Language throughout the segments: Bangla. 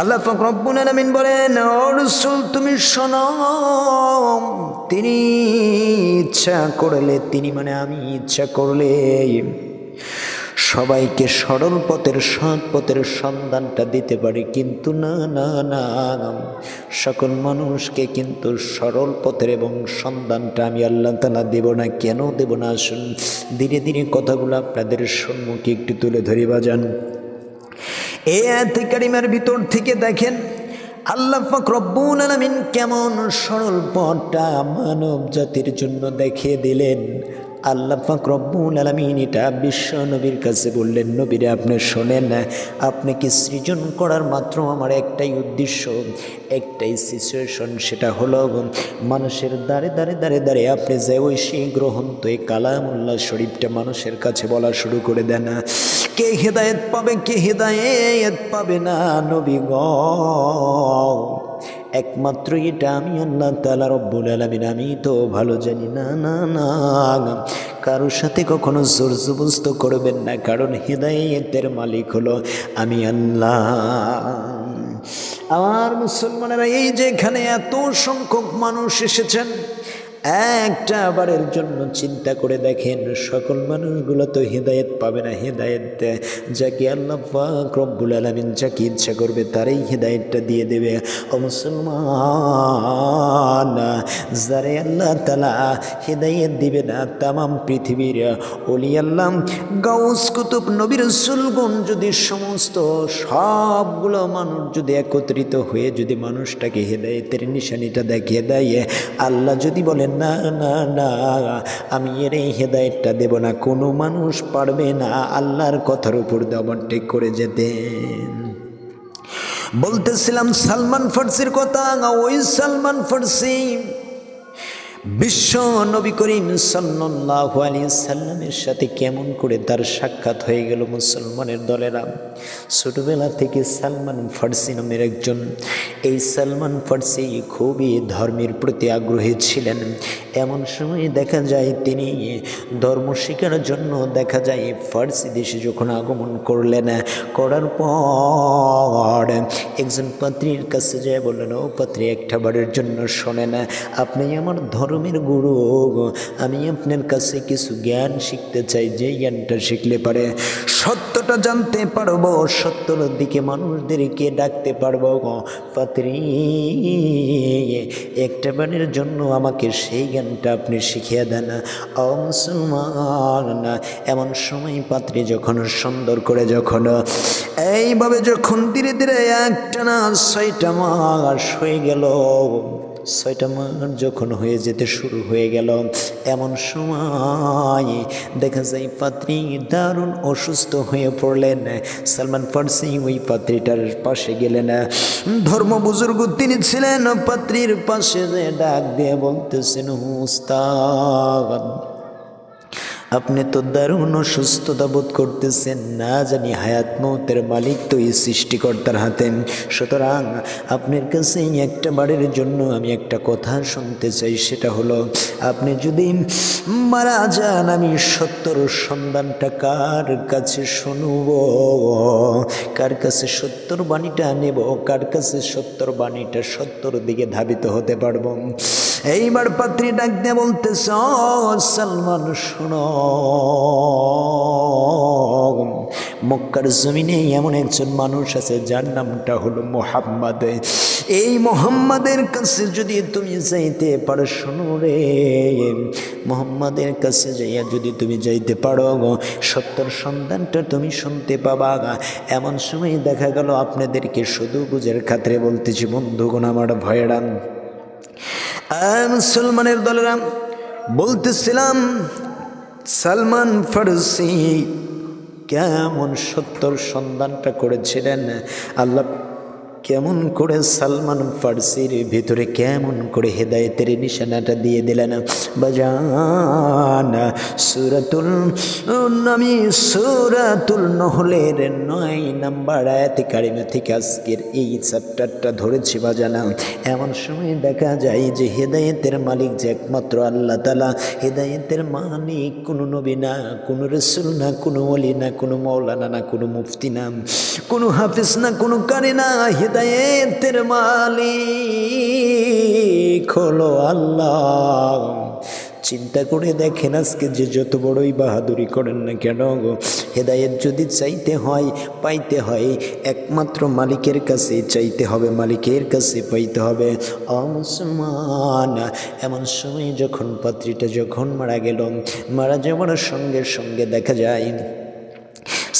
আল্লাহ পাক রব্বুল আলামিন বলেন, ও রাসূল তুমি শোনো, তিনি ইচ্ছা করলে, তিনি মানে আমি ইচ্ছা করলে সবাইকে সরল পথের সৎ পথের সন্ধানটা দিতে পারি, কিন্তু না না না, সকল মানুষকে কিন্তু সরল পথের এবং সন্ধানটা আমি আল্লাহ তাআলা দেব না। কেন দেব না? আসুন ধীরে ধীরে কথাগুলো আপনাদের সম্মুখে একটু তুলে ধরি বাজান। এই আয়াতে কারিমার ভিতর থেকে দেখেন আল্লাহ পাক রব্বুল আলামিন কেমন সরল পথটা মানব জাতির জন্য দেখিয়ে দিলেন। আল্লাহ পাক রব্বুল আলামিন এটা বিশ্ব নবীর কাছে বললেন, নবীরে আপনি শোনেন, আপনাকে সৃজন করার মাত্র আমার একটাই উদ্দেশ্য, একটাই সিচুয়েশন, সেটা হলো মানুষের দ্বারে দ্বারে দ্বারে দ্বারে আপনি যে ওই সেই গ্রন্থ এই কালামুল্লাহ শরীফটা মানুষের কাছে বলা শুরু করে দেন। কে হেদায়েত পাবে, কে হেদায়েত পাবে না, নবী গ একমাত্র এটা আমি আল্লাহ তাআলা রব্বুল আলামিন আমি তো ভালো জানি। না না না, কারোর সাথে কখনো জোর জবরদস্ত করবেন না, কারণ হেদায়েতের মালিক হলো আমি আল্লাহ। আমার মুসলমানেরা, এই যে এখানে এত সংখ্যক মানুষ এসেছেন, একটা বারের জন্য চিন্তা করে দেখেন, সকল মানুষগুলো তো হেদায়েত পাবে না। হেদায়েত যাকে আল্লাহ পাক রব্বুল আলামিন যাকে ইচ্ছা করবে তারই হেদায়েতটা দিয়ে দেবে। ও মুসলমান, যারে আল্লাহ তাআলা হেদায়েত দিবে না, তামাম পৃথিবীর ওলি আল্লাহ গাউস কুতুব নবী রাসূলগণ যদি সমস্ত সবগুলো মানুষ যদি একত্রিত হয়ে যদি মানুষটাকে হেদায়েতের নিশানিটা দেখিয়ে দেয়, আল্লাহ যদি বলেন না না না আমি এর এই হেদায়েতটা দেব না, কোনো মানুষ পারবে না আল্লাহর কথার উপর ওভারটেক করে যেতে। বলতেছিলাম সালমান ফার্সির কথা। ওই সালমান ফার্সি বিশ্ব নবী করিম সাল্লাল্লাহু আলাইহি সাল্লামের সাথে কেমন করে তার সাক্ষাৎ হয়ে গেল। মুসলমানের দলেরা ছোটবেলা থেকে সালমান ফার্সি নামের একজন, এই সালমান ফার্সি খুবই ধর্মের প্রতি আগ্রহী ছিলেন। এমন সময় দেখা যায় তিনি ধর্ম শেখার জন্য দেখা যায় ফার্সি দেশে যখন আগমন করলেন, করার পর একজন পাত্রীর কাছে যায় বললেন, ও পাত্রী একটা বারের জন্য শোনেন, আপনি আমার ধর্মের গুরু, আমি আপনার কাছে কিছু জ্ঞান শিখতে চাই, যে জ্ঞানটা শিখলে পারে সত্যটা জানতে পারবো, সত্যর দিকে মানুষদেরকে ডাকতে পারবো। পাত্রী একটা বারের জন্য আমাকে সেই জ্ঞানটা আপনি শিখিয়ে দেন। ও মুসলমান, এমন সময় পাত্রী যখন সুন্দর করে যখন এইভাবে যখন ধীরে ধীরে একটা না 6টা মাস হয়ে গেল, 6টা মাস যখন হয়ে যেতে শুরু হয়ে গেল, এমন সময় দেখা যায় পাত্রী দারুণ অসুস্থ হয়ে পড়লেন। সালমান ফার্সি ওই পাত্রীটার পাশে গেলেন, ধর্ম বুজুর্গ তিনি ছিলেন, পাত্রীর পাশে যে ডাক দিয়ে বলতেছেন, উস্তাদ আপনি তো দারুণ অসুস্থতা বোধ করতেছেন, না জানি হায়াত মৌতের মালিক তো এই সৃষ্টিকর্তার হাতে, সুতরাং আপনার কাছে একটা বারের জন্য আমি একটা কথা শুনতে চাই, সেটা হলো আপনি যদি মারা যান আমি সত্যর সন্ধানটা কার কাছে শুনব, কার কাছে সত্যর বাণীটা নেব, কার কাছে সত্যর বাণীটা সত্যর দিকে ধাবিত হতে পারবো। এইবার পাত্রী ডাক দিয়ে বলতেছ, সালমান শোনো, মক্কার জমিনে এমন একজন মানুষ আছে যার নামটা হলো মুহাম্মদ। এই মুহাম্মাদের কাছে যদি তুমি যাইতে পারো, শোনো রে, মুহাম্মাদের কাছে যাইয়া যদি তুমি যাইতে পারো, সত্যর সন্ধানটা তুমি শুনতে পাবা। এমন সময় দেখা গেল, আপনাদেরকে শুধু বুঝের খাতিরে বলতেছি বন্ধুগণ, আমার ভয়েরা মুসলমানের দলেরা, বলতেছিলাম সালমান ফার্সি কেমন সত্যর সন্ধানটা করেছিলেন, আল্লাহ কেমন করে সালমান ফার্সির ভিতরে কেমন করে হেদায়েতের নিশানাটা দিয়ে দিলেন। বাজান সূরাতুল নহলের 9 নম্বর আয়াতে কারিমা থেকে আজকের এই চ্যাপ্টারটা ধরেছি বাজানা। এমন সময় দেখা যায় যে হেদায়েতের মালিক যে একমাত্র আল্লাহ তাআলা, হেদায়েতের মালিক কোনো নবী না, কোনো রাসূল না, কোনো ওলি না, কোনো মাওলানা না, কোনো মুফতি না, কোনো হাফেজ না, কোনো কারি না, হেদায়েতের মালিক হলো আল্লাহ। চিন্তা করে দেখেন আজকে যে যত বড়ই বাহাদুরি করেন না কেন গো, হেদায়েত যদি চাইতে হয়, পাইতে হয়, একমাত্র মালিকের কাছে চাইতে হবে, মালিকের কাছে পাইতে হবে। মুসলমান, এমন সময় যখন পাত্রীটা যখন মারা গেল, মারা যাওয়ার সঙ্গে সঙ্গে দেখা যায়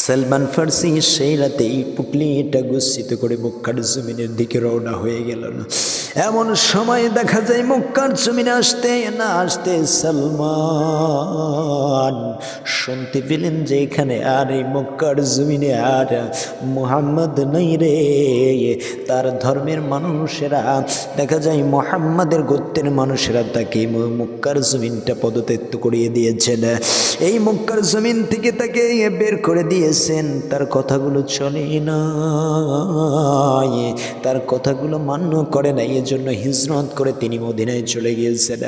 সালমান ফার্সি সেই রাতেই পুটলিটা গুচ্ছিত করে মক্কার জমিনের দিকে রওনা হয়ে গেল। এমন সময় দেখা যায় মক্কার জমিনে আসতে না আসতে সালমান শুনতে পেলেন যে এখানে আর এই মক্কার জমিনে আর মুহাম্মদ নাই রে। তার ধর্মের মানুষেরা দেখা যায় মুহাম্মাদের গোত্রের মানুষেরা তাকে মক্কার জমিনটা পদত্যাগ করিয়ে দিয়েছেন, এই মক্কার জমিন থেকে তাকে বের করে দিয়েছেন। তার কথাগুলো চলে না, তার কথাগুলো মান্য করে না, এজন্য হিজরত করে তিনি মদিনায় চলে গিয়েছেন।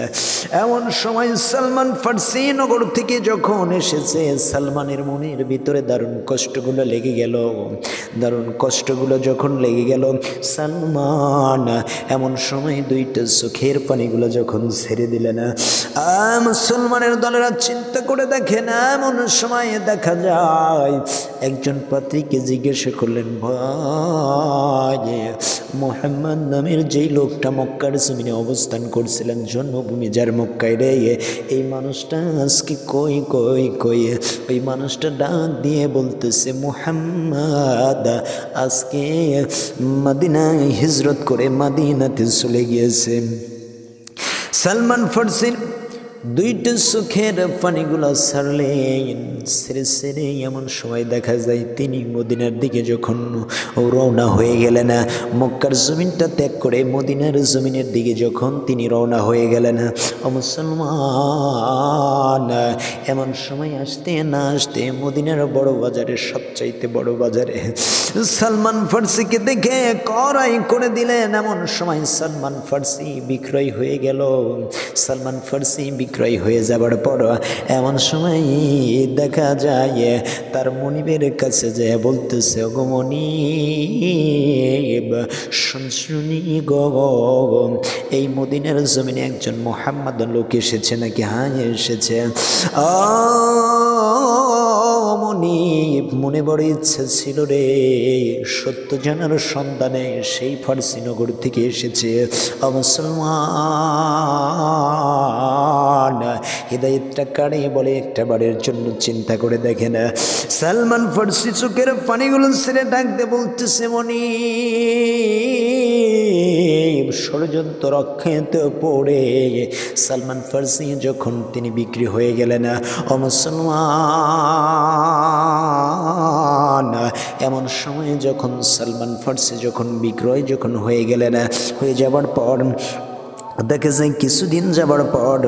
এমন সময় সালমান ফার্সি নগর থেকে যখন এসেছে, সালমানের মনের ভিতরে দারুণ কষ্টগুলো লেগে গেল। দারুণ কষ্টগুলো যখন লেগে গেল, সালমান এমন সময় দুইটা চোখের পানিগুলো যখন ছেড়ে দিলেন। মুসলমানের দলেরা চিন্তা করে দেখেন, এমন সময় দেখা যায় একজন পাত্রীকে জিজ্ঞাসা করলেন, ভাই মুহাম্মদ নামের যেই লোকটা মক্কার জমিনে অবস্থান করছিলেন, জন্মভূমি যার মক্কায় রে, এই মানুষটা আজকে কই কই কই? ওই মানুষটা ডাক দিয়ে বলতেছে, মুহাম্মদ আজকে মদিনায় হিজরত করে মদিনাতে চলে গিয়েছে। সালমান ফার্সির দুইটা চোখের পানিগুলো ছাড়লেন, সেরে সেরে এমন সময় দেখা যায় তিনি মদিনার দিকে যখন রওনা হয়ে গেলেন, মক্কার জমিনটা ত্যাগ করে মদিনার জমিনের দিকে যখন তিনি রওনা হয়ে গেলেন। মুসলমান, এমন সময় আসতে না আসতে মদিনার বড় বাজারে, সবচাইতে বড় বাজারে সালমান ফার্সিকে দেখে কড়াই করে দিলেন। এমন সময় সালমান ফার্সি বিক্রয় হয়ে গেল। সালমান ফার্সি বিক্রয় হয়ে যাবার পর এমন সময় দেখা যায় তার মনিবের কাছে যে বলতেছে, গো মনিব শুনি গো, এই মদিনার জমিনে একজন মুহাম্মদ লোক এসেছে নাকি? হ্যাঁ এসেছে। মনিব, মনে বড় ইচ্ছা ছিল রে সত্য জানার সন্ধানে সেই ফার্সি নগর থেকে এসেছে। মুসলমান, হিদায়াতটা কারে বলে একটা বারের জন্য চিন্তা করে দেখে না। সালমান ফার্সি চোখের পানিগুলো ছেড়ে ডাকতে বলতেছে, মনিব ষড়যন্ত্র রক্ষিত পড়ে সালমান ফার্সি যখন তিনি বিক্রি হয়ে গেলেন। মুসলমান, এমন সময় যখন সালমান ফার্সি যখন বিক্রয় যখন হয়ে গেলেন, হয়ে যাবার পর দেখা যায় কিছুদিন যাবার পর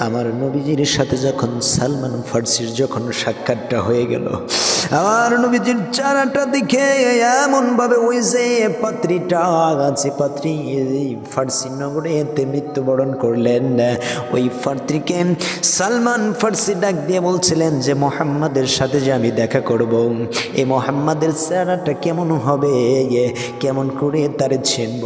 আমার নবীজির সাথে যখন সালমান ফার্সির যখন সাক্ষাৎটা হয়ে গেল, আমার নবীজির চেহারাটা দেখে এমনভাবে ওই যে পাত্রীটা আছে, পাত্রী ফার্সি নগরে মৃত্যুবরণ করলেন, ওই পাত্রীকে সালমান ফার্সি ডাক দিয়ে বলছিলেন যে মুহাম্মাদের সাথে যে আমি দেখা করব, এই মুহাম্মাদের চেহারাটা কেমন হবে, কেমন করে তারে চিনব।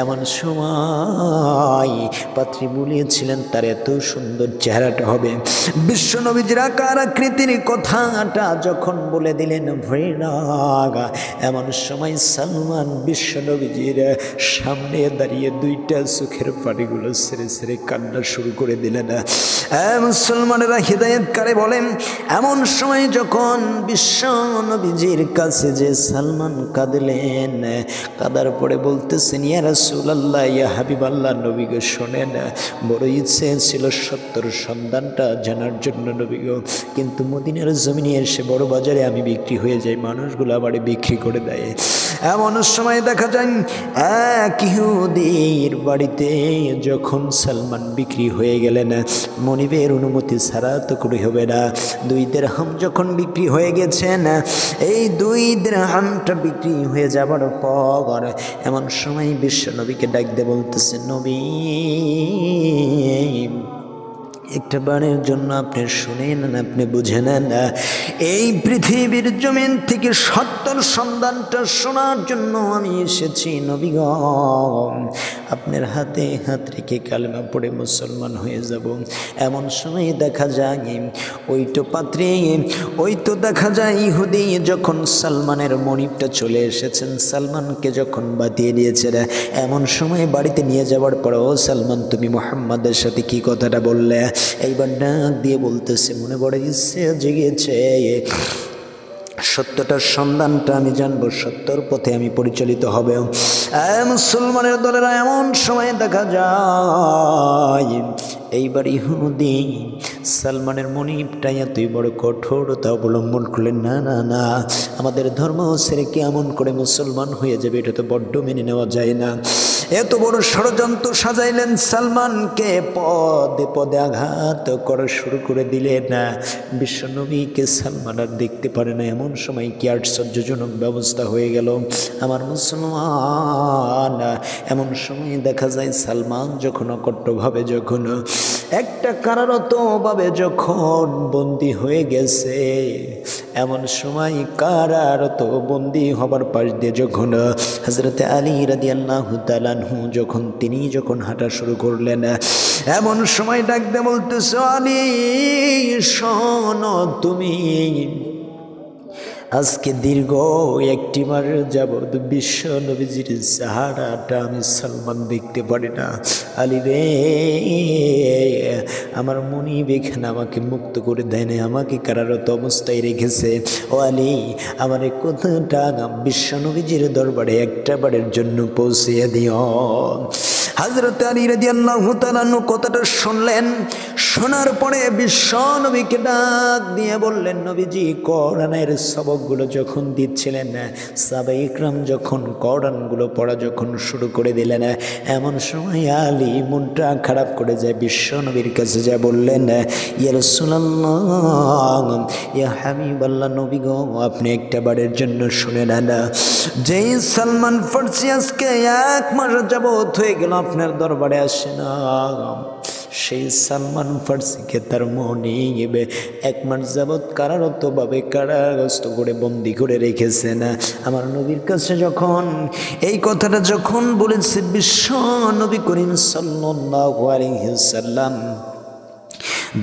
এমন সময় পাত্রী বলিয়েছিলেন তার এত সুন্দর চেহারাটা হবে। বিশ্ব নবীজির আকার আকৃতির কথাটা যখন বলে দিলেন ভৈরাগা, এমন সময় সালমান বিশ্ব নবীজির সামনে দাঁড়িয়ে দুইটা চোখের পানিগুলো ছেড়ে ছেড়ে কান্না শুরু করে দিলেন। মুসলমানেরা হিদায়াতকারে বলেন, এমন সময় যখন বিশ্ব নবীজির কাছে যে সালমান কাঁদলেন, কাঁদার পরে বলতেছেন, ইয়া রাসূলুল্লাহ, ইয়া হাবিবাল্লাহ, নবী গো শোনেন, বড় ইচ্ছে ছিল সত্যর সন্ধানটা জানার জন্য নবী গো, কিন্তু মদিনার জমিনে এসে বড় বাজারে আমি বিক্রি হয়ে যাই, মানুষগুলো আবার বিক্রি করে দেয়। এমন সময় দেখা যায় এক ইহুদির বাড়িতে যখন সালমান বিক্রি হয়ে গেলেন, মনিবের অনুমতি ছাড়া তো করে হবে না। 2 দিরহাম যখন বিক্রি হয়ে গেছেন, এই 2 দিরহামটা বিক্রি হয়ে যাবার পর এমন সময় বিশ্ব নবীকে ডাক দিয়ে বলতেছে, নবী একটা বারের জন্য আপনি শুনে নেন, আপনি বুঝে নেন, এই পৃথিবীর জমিন থেকে সত্যর সন্ধানটা শোনার জন্য আমি এসেছি নবী গো। আপনার হাতে হাত রেখে কালেমা পড়ে মুসলমান হয়ে যাব। এমন সময় দেখা যায় ওই তো দেখা যায় ইহুদি যখন সালমানের মনিবটা চলে এসেছেন, সালমানকে যখন বাতিয়ে দিয়েছে, এমন সময় বাড়িতে নিয়ে যাওয়ার পর, ও সালমান তুমি মুহাম্মাদের সাথে কি কথাটা বললে? এইবার ডাক দিয়ে বলতেছে, মনে বড় ইচ্ছে জেগেছে, সত্যটার সন্ধানটা আমি জানবো, সত্যর পথে আমি পরিচালিত হবে। মুসলমানের দলেরা এমন সময় দেখা যায় এইবার ইহুদি সালমানের মনিবটাই এতই বড় কঠোরতা অবলম্বন করলেন, না না না, আমাদের ধর্ম ছেড়ে কি এমন করে মুসলমান হয়ে যাবে, এটা তো বড্ড মেনে নেওয়া যায় না। এত বড় ষড়যন্ত্র সাজাইলেন, সালমানকে পদে পদে আঘাত করা শুরু করে দিলেন। বিশ্বনবীকে সালমান আর দেখতে পারে না। এমন সময় কি আশ্চর্যজনক ব্যবস্থা হয়ে গেল আমার মুসলমান। এমন সময় দেখা যায় সালমান যখন অকট্টভাবে, যখন একটা কারারতভাবে যখন বন্দী হয়ে গেছে, এমন সময় কারারত বন্দী হবার পাশ দিয়ে যখন হযরতে আলী রাদিয়াল্লাহু তাআলা আনহু যখন হাঁটা শুরু করলেন, এমন সময় ডাকতে বলতেছে, আলী শোনো, তুমি আজকে দীর্ঘ একটি মাস যাবৎ বিশ্ব নবীজির চেহারাটা আমি সালমান দেখতে পারি না। আলী রে, আমার মনিব এখানে আমাকে মুক্ত করে দেয় না, আমাকে কারারত অবস্থায় রেখেছে। ও আলী, আমার এই কথাটা বিশ্ব নবীজির দরবারে একটা বারের জন্য পৌঁছিয়ে দিও। হযরত আলী রাদিয়াল্লাহু তাআলা কথাটা শুনলেন। শোনার পরে বিশ্ব নবীকে ডাক দিয়ে বললেন, নবীজি কোরআনের সবকগুলো যখন দিচ্ছিলেন, সাহাবায়ে ইকরাম যখন কোরআনগুলো পড়া যখন শুরু করে দিলেন, এমন সময় আলী মনটা খারাপ করে যায়, বিশ্ব নবীর কাছে যা বললেন, ইয়া রাসূলুল্লাহ, ইয়া হাবিবাল্লাহ, নবী গো, আপনি একটা বারের জন্য শুনে নেন, যেই সালমান ফার্সি আজকে 1 মাস যাবৎ হয়ে গেল আপনার দরবারে আসে না, সেই সালমান ফার্সিকে তার মনিব 1 মাস যাবৎ কারারতভাবে কারাগ্রস্ত করে বন্দি করে রেখেছেন। আমার নবীর কাছে যখন এই কথাটা যখন বলেছে, বিশ্ব নবী করিম সাল্লাল্লাহু আলাইহি সাল্লাম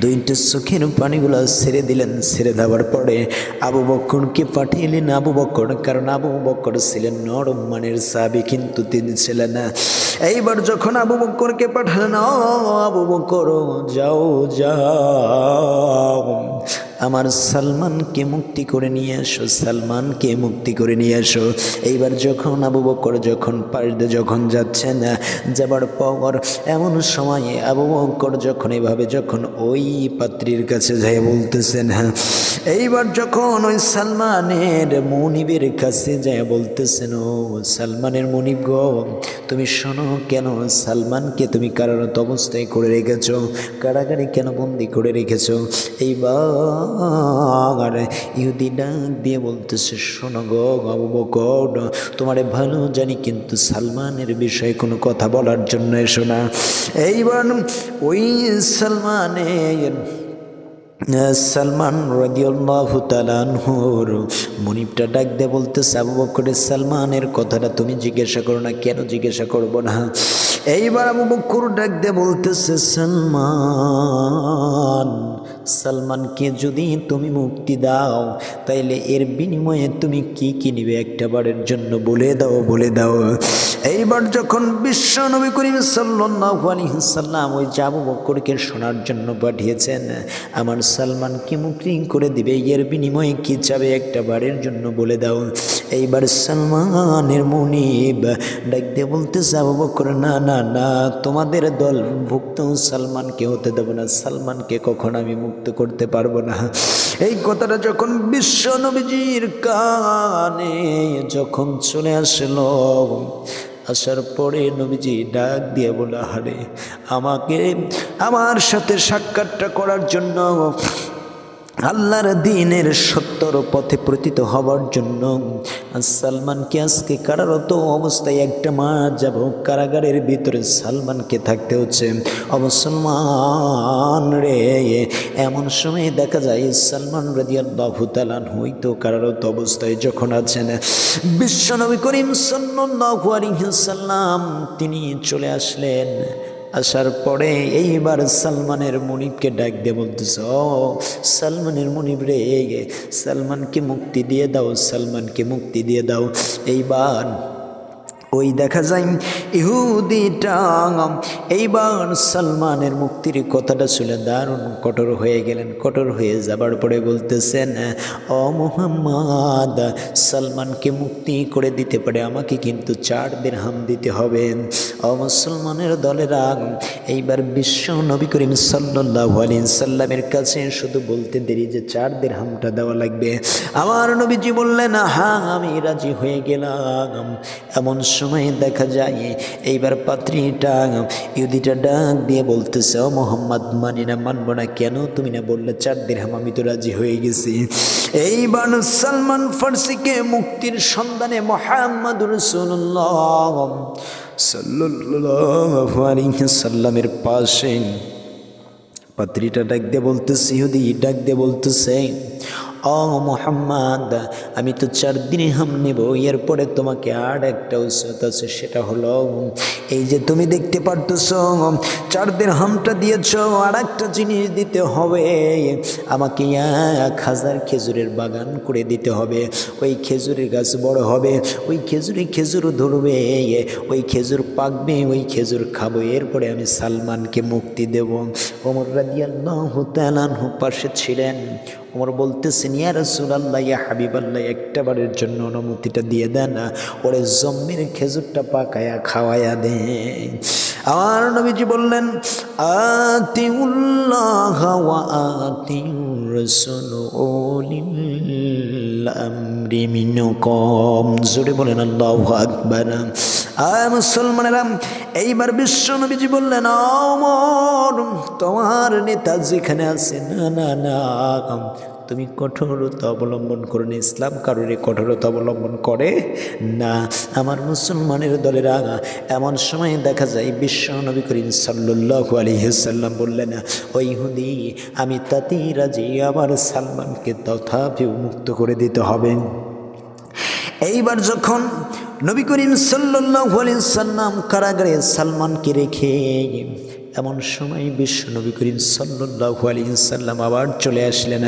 দুইটা চোখের পানিগুলো ছেড়ে দিলেন। ছেড়ে দেওয়ার পরে আবু বকরকে পাঠিয়েলেন। আবু বকর, কারণ আবু বকর ছিলেন নরম মানের সাহাবী, কিন্তু তিনি ছিলেন না। এইবার যখন আবু বকরকে পাঠালেন, ও আবু বকর, যাও যাও, আমার সালমানকে মুক্তি করে নিয়ে আসো, সালমানকে মুক্তি করে নিয়ে আসো। এইবার যখন আবু বকর যখন পাড়ে যখন যাচ্ছেন, যাবার পর এমন সময়ে আবু বকর যখন এইভাবে যখন ওই পাত্রীর কাছে যাই বলতেছেন, এইবার যখন ওই সালমানের মনিবের কাছে যায় বলতেছেন, ও সালমানের মনিব গো, তুমি শোনো, কেন সালমানকে তুমি কারারত অবস্থায় করে রেখেছ, কারাগারে কেন বন্দি করে রেখেছ? এইবার ইহুদি ডাক দিয়ে বলতেছে, শোনো গো আবু বকর, তোমারে ভালো জানি, কিন্তু সালমানের বিষয়ে কোনো কথা বলার জন্য এসো না। এইবার ওই সালমান রাদিয়াল্লাহু তাআলা আনহুর মনিবটা ডাক দিয়ে বলতেছে, আবু বকরের সালমানের কথাটা তুমি জিজ্ঞাসা করো না, কেন জিজ্ঞাসা করবো না? এইবার আবু বকর ডাক দিয়ে বলতেছে, সালমানকে যদি তুমি মুক্তি দাও, তাইলে এর বিনিময়ে তুমি কি কি নিবে, একটা বারের জন্য বলে দাও, বলে দাও। এইবার যখন বিশ্ব নবী করিম সাল্লাল্লাহু আলাইহি সাল্লাম ওই আবু বকরকে শোনার জন্য পাঠিয়েছেন, আমার সালমানকে মুক্তি করে দিবে, এর বিনিময়ে কি চাবে, একটা বারের জন্য বলে দাও। এইবার সালমানের মনিব ডাক দিয়ে বলতেছে, আবু বকর, না না না, তোমাদের দল ভুক্ত সালমানকে হতে দেব না, সালমানকে কখন আমি মুক্ত করতে পারবো না। এই কথাটা যখন বিশ্ব নবীজির কানে যখন চলে আসলো, আসার পরে নবীজি ডাক দিয়ে বলে, হারে, আমাকে আমার সাথে সাক্ষাৎটা করার জন্য আল্লাহর দ্বীনের সত্যর পথে প্রতীত হবার জন্য সালমানকে আজকে কারারত অবস্থায় একটা মাস যাব কারাগারের ভিতরে সালমানকে থাকতে হচ্ছে। মুসলমান রে, এমন সময় দেখা যায় সালমান রাদিয়াল্লাহু তাআলা হয়তো কারারত অবস্থায় যখন আছেন, বিশ্বনবী করিম সাল্লাল্লাহু আলাইহি ওয়াসাল্লাম তিনি চলে আসলেন। আসার পরে এইবার সালমানের মনিবকে ডাক দিয়ে বলতেছে, ও সালমানের মনিব রে, সালমানকে মুক্তি দিয়ে দাও, সালমানকে মুক্তি দিয়ে দাও। এইবার ওই দেখা যায় ইহুদিটা এইবার সালমানের মুক্তির কথাটা শুনে দারুণ কঠোর হয়ে গেলেন। কঠোর হয়ে যাবার পরে বলতেছেন, ও মুহাম্মদ, সালমানকে মুক্তি করে দিতে পারে আমাকে কিন্তু 4 দিরহাম দিতে হবে। ও মুসলমানের দলেরা, এইবার বিশ্ব নবী করিম সাল্লাল্লাহু আলাইহি সাল্লামের কাছে শুধু বলতে দেরি যে 4 দিরহামটা দেওয়া লাগবে। আমার নবীজি বললেন, হ্যাঁ আমি রাজি হয়ে গেলাম। এমন সময় দেখা যায় এইবার পাত্রীটা ইহুদিটা ডাক দিয়ে বলতেছে, ও মোহাম্মদ, মানি না, মানব না। কেন? তুমি না বললে 4 দিরহাম? আমি তো রাজি হয়ে গেছি। এইবার সালমান ফার্সিকে মুক্তির সন্ধানে মুহাম্মদুর রাসূলুল্লাহ সাল্লাল্লাহু আলাইহি সাল্লামের পাশে পাত্রীটা ডাক দিয়ে বলতেছে, ইহুদি ডাক দিয়ে বলতেছে, ও মুহাম্মদ, আমি তো 4 দিরহাম নেব, এরপরে তোমাকে আর একটা উসিয়ত আছে, সেটা হলো এই যে তুমি দেখতে পারতেছ 4 দিরহামটা দিয়েছ, আর একটা জিনিস দিতে হবে, আমাকে 1000 খেজুরের বাগান করে দিতে হবে। ওই খেজুরের গাছ বড় হবে, ওই খেজুর ধরবে, ওই খেজুর পাকবে, ওই খেজুর খাবো, এরপরে আমি সালমানকে মুক্তি দেব। ওমর রাদিয়াল্লাহু তাআলা আনহু পাশে ছিলেন। ওমর বলতেছেন, ইয়া রাসূলুল্লাহ, ইয়া হাবিবাল্লাহ, একটা বারের জন্য অনুমতিটা দিয়ে দেন, ওরে জম্মির খেজুরটা পাকায়া খাওয়ায়া দে। আমার নবীজি বললেন, আতিউল্লাহ ওয়া আতিউর রাসূল উলিল আমরি মিনকুম। জোরে বলেন আল্লাহু আকবার। মুসলমানেরা, এইবার বিশ্ব নবীজি বললেন, ওমর, তোমার নেতা যেখানে আছে, না না না, তুমি কঠোরতা অবলম্বন করো না। ইসলাম কারোর কঠোরতা অবলম্বন করে না। আমার মুসলমানের দলেরা, এমন সময় দেখা যায় বিশ্ব নবী করিম সাল্লাল্লাহু আলাইহি ওয়াসাল্লাম বললেন, ওই ইহুদি, আমি তাতেই রাজি, আমার সালমানকে তথাপি মুক্ত করে দিতে হবে। এইবার যখন নবী করিম সাল্লাল্লাহু আলাইহি ওয়াসাল্লাম কারাগারে সালমানকে রেখে, এমন সময় বিশ্ব নবী করিম সাল্লাল্লাহু আলাইহি ওয়াসাল্লাম আবার চলে আসলেন।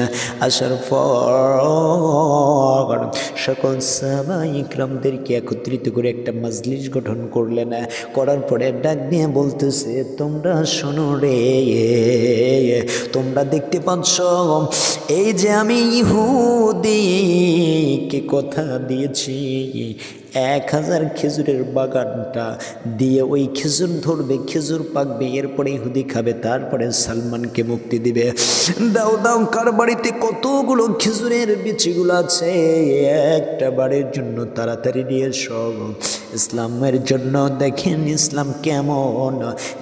আসার পর সকল সাহাবায়ে ইকরামদেরকে একত্রিত করে একটা মজলিস গঠন করলেন। করার পরে ডাক দিয়ে বলতেছে, তোমরা শোনো রে, তোমরা দেখতে পাচ্ছ এই যে আমি ইহুদিকে কথা দিয়েছি 1000 খেজুরের বাগানটা দিয়ে, ওই খেজুর ধরবে, খেজুর পাকবে, এরপরে ইহুদি খাবে, তারপরে সালমানকে মুক্তি দিবে। দাও দাও, কার বাড়িতে কতগুলো খেজুরের বিচিগুলো আছে, একটা বাড়ির জন্য তাড়াতাড়ি নিয়ে সব। ইসলামের জন্য দেখেন ইসলাম কেমন।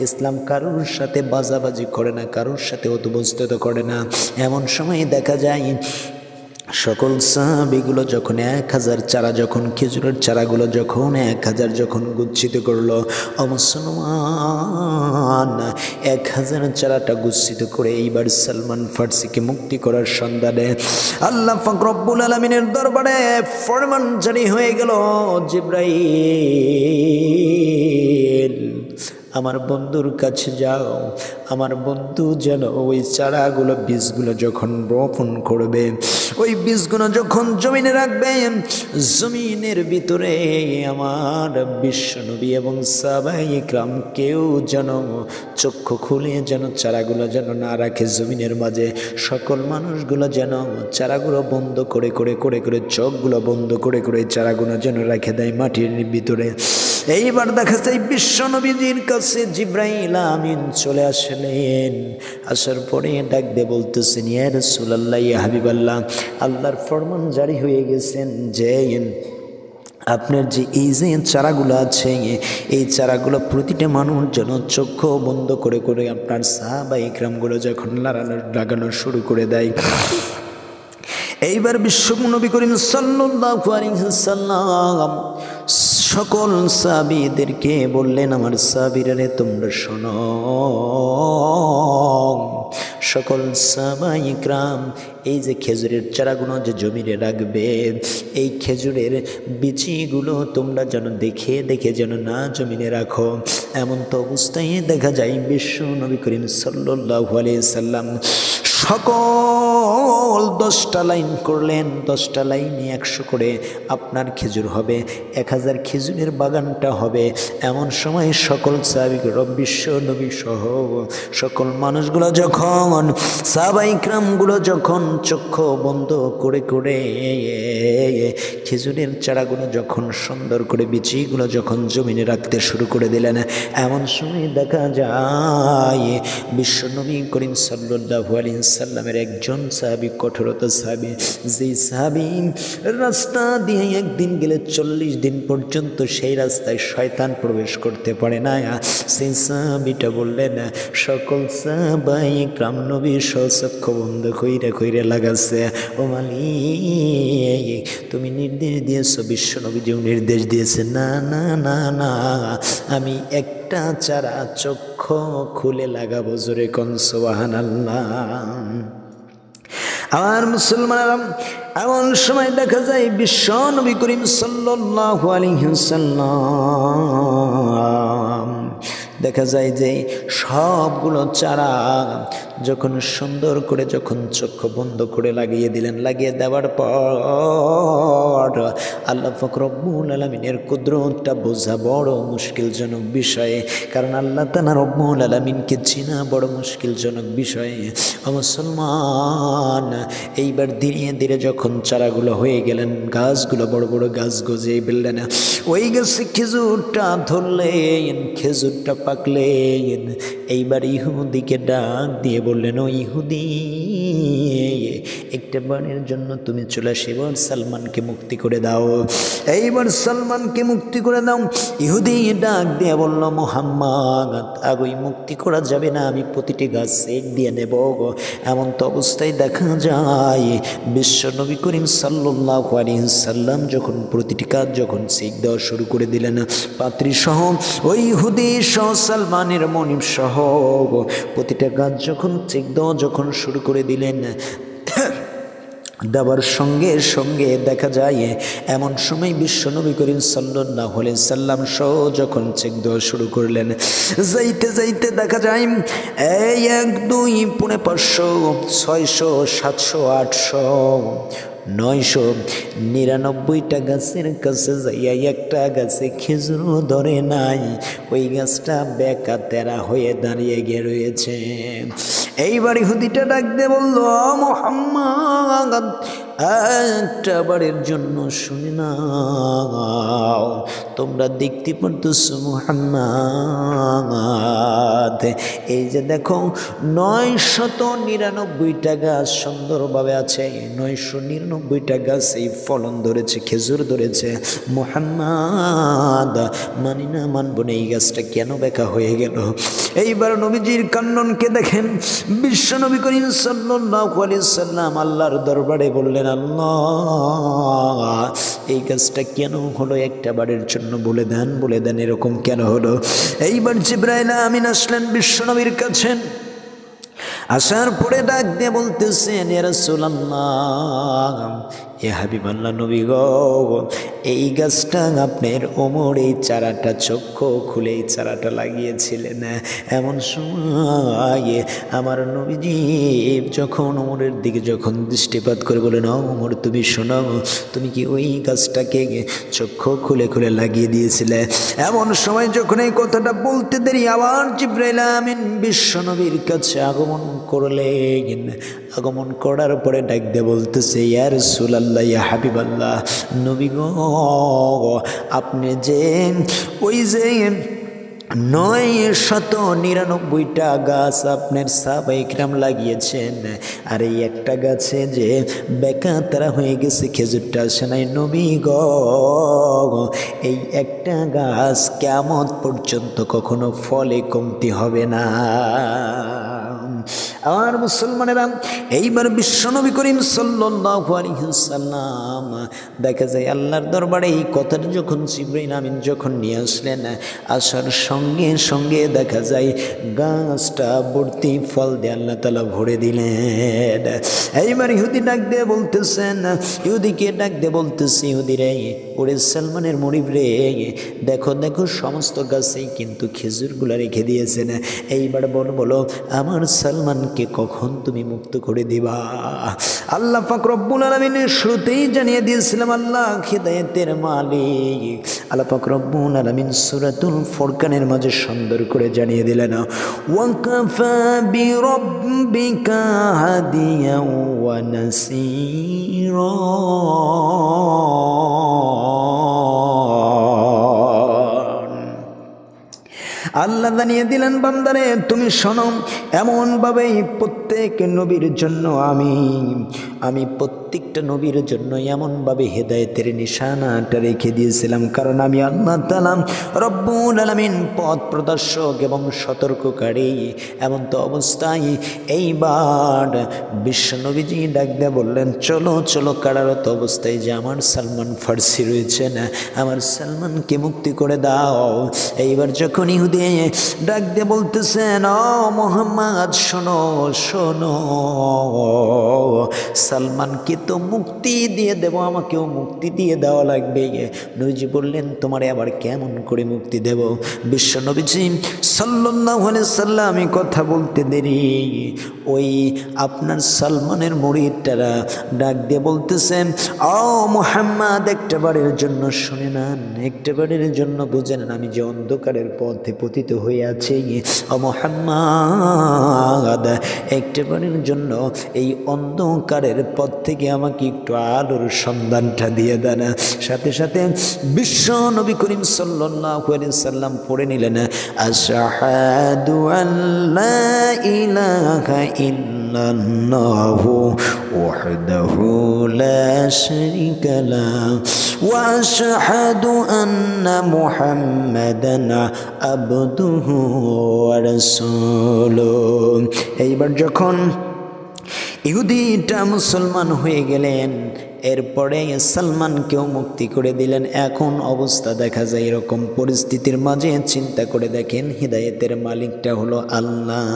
ইসলাম কারোর সাথে বাজাবাজি করে না, কারোর সাথে অতবস্তুত করে না। এমন সময় দেখা যায় সকল সাহাবীগুলো যখন 1000 চারা, যখন খেজুরের চারাগুলো যখন 1000 যখন গুচ্ছিত করলো, মুসলমান 1000 চারাটা গুচ্ছিত করে এইবার সালমান ফার্সিকে মুক্তি করার সন্ধানে আল্লাহ পাক রব্বুল আলামিনের দরবারে ফরমান জারি হয়ে গেল, জিবরাইল, আমার বন্ধুর কাছে যাও, আমার বন্ধু যেন ওই চারাগুলো, বীজগুলো যখন রোপণ করবে, ওই বীজগুলো যখন জমিনে রাখবে, জমিনের ভিতরে আমার বিশ্বনবী এবং সাহাবায়ে ইকরাম কেউ যেন চক্ষু খুলে যেন চারাগুলো যেন না রাখে জমিনের মাঝে। সকল মানুষগুলো যেন চারাগুলো বন্ধ করে করে করে করে চোখগুলো বন্ধ করে করে চারাগুলো যেন রেখে দেয় মাটির ভিতরে। এইবার দেখা যায় বিশ্বনবীজির কাছে জিবরাইল আমিন চলে আসলেন। আসার পরে ডাক দিয়ে বলতেছেন, ইয়া রাসূলুল্লাহ, ইয়া হাবিবাল্লাহ, আল্লাহর ফরমান জারি হয়ে গেছেন যে আপনার যে এই যে চারাগুলো আছে, এই চারাগুলো প্রতিটা মানুষ যেন চক্ষু বন্ধ করে করে আপনার সাহাবায়ে ইকরামগুলো যখন লাগানো শুরু করে দেয়, এইবার বিশ্ব নবী করিম সাল্লাল্লাহু আলাইহি সাল্লাম সকল সাহাবীদেরকে বললেন, আমার সাহাবীরা রে তোমরা শোনো। সকল সাহাবায়ে ইকরাম, এই যে খেজুরের চারাগুলো যে জমিনে রাখবে, এই খেজুরের বিচিগুলো তোমরা যেন দেখে দেখে যেন না জমিনে রাখো। এমন তো অবস্থায় দেখা যায় বিশ্ব নবী করিম সাল্লাল্লাহু আলাইহি সাল্লাম সকল 10টা লাইন করলেন, 10টা লাইনে 100 করে আপনার খেজুর হবে, 1000 খেজুরের বাগানটা হবে। এমন সময় সকল সাহাবীরা বিশ্ব নবী সহ সকল মানুষগুলো যখন, সাহাবায়ে ইকরামগুলো যখন চক্ষু বন্ধ করে করে খেজুরের চারাগুলো যখন সুন্দর করে বিচিগুলো যখন জমিনে রাখতে শুরু করে দিলেন, এমন সময় দেখা যায় বিশ্ব নবী করিম সাল্লাল্লাহু আলাইহি সাল্লামের একজন সাহাবী, কঠোরতা সাহাবী, যেই সাহাবী রাস্তা দিয়ে একদিন গেলে 40 দিন পর্যন্ত সেই রাস্তায় শয়তান প্রবেশ করতে পারে না, সেই সাহাবীটা বললেন, সকল সাহাবায়ে ইকরাম নবী চক্ষু বন্ধ কইরা কইরা লাগাচ্ছে। ও মালিক, তুমি নির্দেশ দিয়েছো, বিশ্ব নবীজিও নির্দেশ দিয়েছে, না না না না, আমি একটা চারা চক্ষু খুলে লাগাবো। জোরে কোন সুবহানাল্লাহ। আমার মুসলমানেরা, এমন সময় দেখা যায় বিশ্ব নবী করিম সাল্লাল্লাহু আলাইহি সাল্লাম দেখা যায় যে সবগুলো চারা যখন সুন্দর করে যখন চক্ষু বন্ধ করে লাগিয়ে দিলেন, লাগিয়ে দেওয়ার পর আল্লাহ পাক রব্বুল আলামিনের কুদরতটা বোঝা বড় মুশকিলজনক বিষয়, কারণ আল্লাহ তাআলা রব্বুল আলামিনকে চেনা বড় মুশকিলজনক বিষয়। মুসলমান, এইবার ধীরে ধীরে যখন চারাগুলো হয়ে গেলেন, গাছগুলো বড় বড় গাছ গজিয়ে ফেললেন, ওই গাছে খেজুরটা ধরলেন, খেজুরটা পাকলেন। এইবার ইহুদিকে ডাক দিয়ে বললেন, ও ইহুদি, একটা বারের জন্য তুমি চলে আসো, এবার সালমানকে মুক্তি করে দাও, এইবার সালমানকে মুক্তি করে দাও। ইহুদি ডাক দিয়ে বলল, মুহাম্মদ, আগুই মুক্তি করা যাবে না, আমি প্রতিটি গাছ সেট দিয়ে নেব। এমন তো অবস্থায় দেখা যায় বিশ্ব নবী করিম সাল্লাল্লাহু আলাইহি সাল্লাম যখন প্রতিটি কাজ যখন সেট দেওয়া শুরু করে দিলেন, পাত্রী সহ ওই ইহুদি সহ সালমানের মনিব সহ প্রতিটা গাছ যখন চেক দেওয়া যখন শুরু করে দিলেন, দেওয়ার সঙ্গে সঙ্গে দেখা যায় এমন সময় বিশ্ব নবী করিম সাল্লাল্লাহু আলাইহি সাল্লাম সহ যখন চেক দেওয়া শুরু করলেন, যাইতে যাইতে দেখা যায় এই 1 2 পৌনে 500 600 700 800 999টা গাছের কাছে যাইয়া একটা গাছে খেজুরও ধরে নাই, ওই গাছটা বেকা তেরা হয়ে দাঁড়িয়ে গিয়ে রয়েছে। এইবার ইহুদিটা ডাক দিয়ে বলল, মুহাম্মদ, একটা বারের জন্য শুনে নাও, তোমরা দেখতে পারতেছো মুহাম্মদ, এই যে দেখো 999টা গাছ সুন্দরভাবে আছে, 999টা গাছ এই ফলন ধরেছে, খেজুর ধরেছে। মুহাম্মদ, মানি না, মানব না, এই গাছটা কেন বেকা হয়ে গেল? এইবার নবীজির কান্ননকে দেখেন, বিশ্ব নবী করিম সাল্লাল্লাহু আলাইহি সাল্লাম আল্লাহর দরবারে বললেন, আল্লাহ, এই গাছটা কেন হলো? একটা বারের জন্য বলে দেন এরকম কেন হলো? এইবার জিবরাইল আমিন আসলেন বিশ্ব নবীর কাছে, আসার পরে ডাক দিয়ে বলতেছেন, ইয়া রাসূলুল্লাহ, এ হাবিবাল্লাহ নবী গো, এই গাছটা আপনার ওমর এই চারাটা চক্ষু খুলে এই চারাটা লাগিয়েছিলেন। এমন সময় আমার নবীজি যখন ওমরের দিকে যখন দৃষ্টিপাত করে বলেন, ওমর তুমি শোনো, তুমি কি ওই গাছটাকে চক্ষু খুলে খুলে লাগিয়ে দিয়েছিলে? এমন সময় যখন এই কথাটা বলতে দেরি, আবার জিবরাইল আমিন বিশ্ব নবীর কাছে আগমন করলেন। আগমন করার পরে ডাক দিয়ে বলতেছে, ইয়া রাসূলুল্লাহ, ইয়া হাবিবাল্লাহ, নবী গো, আপনি যে ওই যে 999টা গাছ আপনার সাহাবায়ে ইকরাম লাগিয়েছেন, আর এই একটা গাছে যে বেকা তারা হয়ে গেছে, খেজুরটা আসে নাই, নবী গো, এই একটা গাছ কিয়ামত পর্যন্ত কখনো ফলে কমতি হবে না। আর মুসলমানেরা, এইবার বিশ্বনবী করিম সাল্লাল্লাহু আলাইহি ওয়াসাল্লাম দেখা যায় আল্লাহর দরবারে এই কথাটা যখন জিবরাইল আমিন যখন নিয়ে আসলেন, আসার সঙ্গে সঙ্গে দেখা যায় গাছটা ভর্তি ফল দিয়ে আল্লাহ তাআলা ভরে দিলেন। এইবার ইহুদি ডাক দিয়ে বলতেছেন, ইহুদিকে ডাক দিয়ে বলতেছে, ইহুদি রে, ওরে সালমানের মরিব রে, দেখো দেখো সমস্ত গাছেই কিন্তু খেজুরগুলা রেখে দিয়েছেন, এইবার বলো আমার সালমানকে কখন তুমি মুক্ত করে দিবা? আল্লাহ পাক রব্বুল আলামিন শুরুতেই জানিয়ে দিয়েছিলাম আল্লাহ হিদায়াতের মালিক। আল্লাহ পাক রব্বুল আলামিন সূরাতুল ফুরকানের মাঝে সুন্দর করে জানিয়ে দিলেন, ওয়াকাফা বিরাব্বিকা হাদিয়া ওয়া নাসীরা। আল্লাহ জানিয়ে দিলেন, বান্দারে তুমি শোনো, এমনভাবেই প্রত্যেক নবীর জন্য আমি প্রত্যেকটা নবীর জন্য এমনভাবে হেদায়েতের নিশানাটা রেখে দিয়েছিলাম, কারণ আমি আল্লাহ তাআলা রব্বুল আলামিন পথ প্রদর্শক এবং সতর্ককারী। এমন তো অবস্থায় এইবার বিশ্বনবীজি ডাক দিয়ে বললেন, চলো চলো কারারত অবস্থায় যে আমার সালমান ফার্সি রয়েছে না, আমার সালমানকে মুক্তি করে দাও। এইবার যখন ইহুদি ডাক দিয়ে বলতেছেন, ও মুহাম্মদ শোনো শোনো, সালমানকে তো মুক্তি দিয়ে দেব, আমাকেও মুক্তি দিয়ে দেওয়া লাগবে। নবীজি বললেন, তোমারে আবার কেমন করে মুক্তি দেব? বিশ্ব নবীজি সাল্লাল্লাহু আলাইহি সাল্লাম কথা বলতে দেরি, ওই আপনার সালমানের মুরিদরা ডাক দিয়ে বলতেছেন, ও মুহাম্মদ একটা বারের জন্য শুনে নেন, একটা বারের জন্য বুঝে নেন, আমি যে অন্ধকারের পথে পতিত হয়ে আছি, ও মুহাম্মদ একটা বারের জন্য এই অন্ধকারের পথ থেকে আমাকে একটু আলোর সন্ধানটা দিয়ে দেন। সাথে সাথে বিশ্ব নবী করিম সাল্লাল্লাহু আলাইহি সাল্লাম পড়ে নিলেন, আশহাদু আল্লা ইলাহা ইল্লাল্লাহু ওয়াহদাহু লা শারীকা লাহু ওয়া আশহাদু আন্না মুহাম্মাদান আবদুহু ওয়া রাসূলুহু। এইবার যখন ইহুদিটা মুসলমান হয়ে গেলেন, এরপরে সালমানকেও মুক্তি করে দিলেন। এখন অবস্থা দেখা যায় এরকম পরিস্থিতির মাঝে চিন্তা করে দেখেন, হিদায়াতের মালিকটা হলো আল্লাহ।